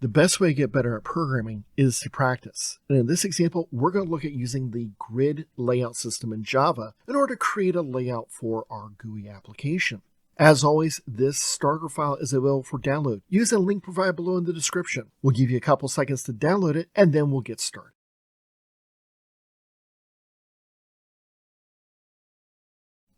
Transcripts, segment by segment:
The best way to get better at programming is to practice. And in this example, we're going to look at using the grid layout system in Java in order to create a layout for our GUI application. As always, this starter file is available for download. Use the link provided below in the description. We'll give you a couple seconds to download it, and then we'll get started.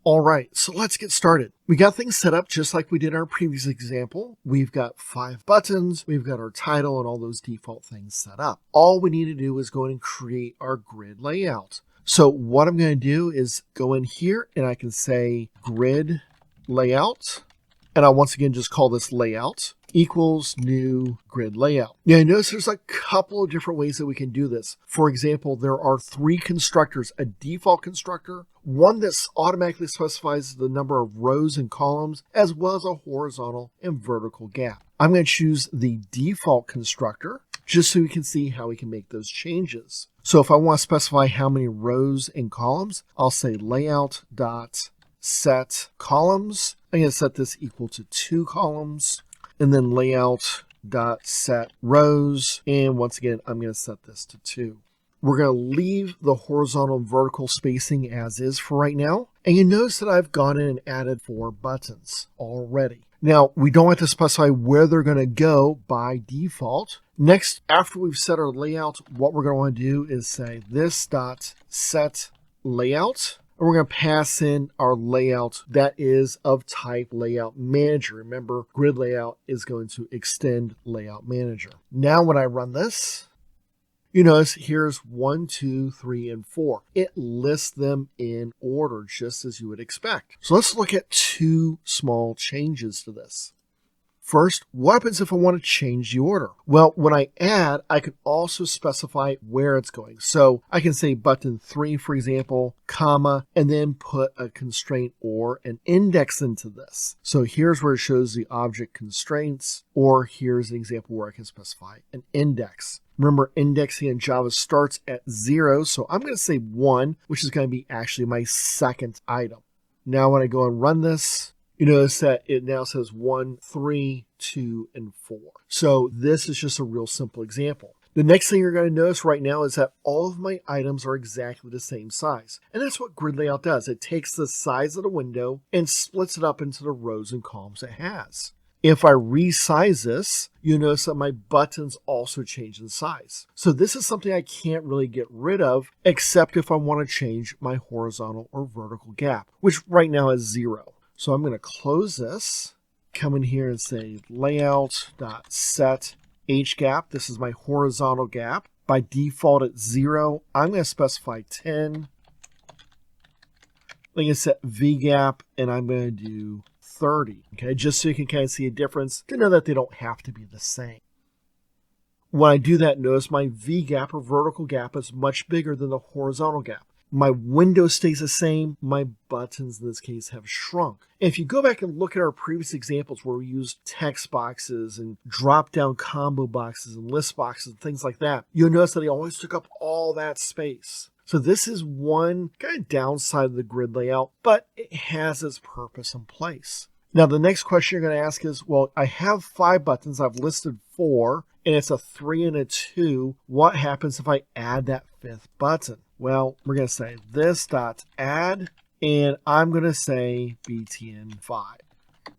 All right, so let's get started. We got things set up just like we did in our previous example. We've got 5 buttons, we've got our title and all those default things set up. All we need to do is go in and create our grid layout. So what I'm going to do is go in here and I can say grid layout. And I'll once again just call this layout equals new grid layout. Now you notice there's a couple of different ways that we can do this. For example, there are 3 constructors, a default constructor, one that automatically specifies the number of rows and columns, as well as a horizontal and vertical gap. I'm going to choose the default constructor just so we can see how we can make those changes. So if I want to specify how many rows and columns, I'll say layout.set columns. I'm going to set this equal to 2 columns. And then layout.set rows. And once again, I'm going to set this to 2. We're going to leave the horizontal and vertical spacing as is for right now. And you notice that I've gone in and added 4 buttons already. Now, we don't have to specify where they're going to go by default. Next, after we've set our layout, what we're going to want to do is say this.set layout. And we're going to pass in our layout that is of type layout manager. Remember, grid layout is going to extend layout manager. Now when I run this, you notice here's 1, 2, 3, and 4. It lists them in order, just as you would expect. So let's look at 2 small changes to this. First, what happens if I want to change the order? Well, when I add, I can also specify where it's going. So I can say button 3, for example, comma, and then put a constraint or an index into this. So here's where it shows the object constraints, or here's an example where I can specify an index. Remember, indexing in Java starts at 0, so I'm going to say 1, which is going to be actually my second item. Now when I go and run this, you notice that it now says 1, 3, 2, and 4. So this is just a real simple example. The next thing you're going to notice right now is that all of my items are exactly the same size. And that's what grid layout does. It takes the size of the window and splits it up into the rows and columns it has. If I resize this, you notice that my buttons also change in size. So this is something I can't really get rid of, except if I want to change my horizontal or vertical gap, which right now is 0. So I'm going to close this, come in here and say layout.set hgap. This is my horizontal gap. By default it's 0. I'm going to specify 10. I'm going to set vgap and I'm going to do 30. Okay, just so you can kind of see a difference to know that they don't have to be the same. When I do that, notice my vgap or vertical gap is much bigger than the horizontal gap. My window stays the same. My buttons in this case have shrunk. And if you go back and look at our previous examples where we used text boxes and drop-down combo boxes and list boxes and things like that, you'll notice that they always took up all that space. So this is one kind of downside of the grid layout, but it has its purpose in place. Now the next question you're going to ask is, well, I have 5 buttons. I've listed 4, and it's a 3 and a 2. What happens if I add that 5th button? Well, we're going to say this.add, and I'm going to say btn5.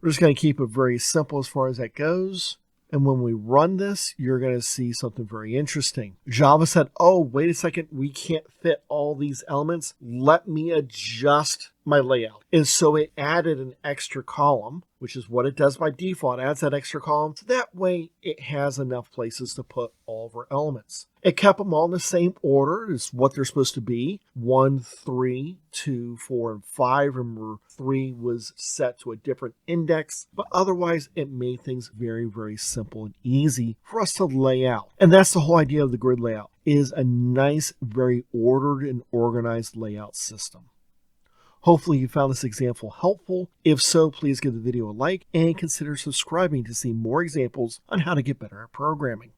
We're just going to keep it very simple as far as that goes. And when we run this, you're going to see something very interesting. Java said, oh, wait a second, we can't fit all these elements. Let me adjust my layout. And so it added an extra column, which is what it does by default. It adds that extra column. So that way it has enough places to put all of our elements. It kept them all in the same order as what they're supposed to be. 1, 3, 2, 4, and 5. Remember, 3 was set to a different index, but otherwise it made things very, very simple and easy for us to lay out. And that's the whole idea of the grid layout, is a nice, very ordered and organized layout system. Hopefully you found this example helpful. If so, please give the video a like and consider subscribing to see more examples on how to get better at programming.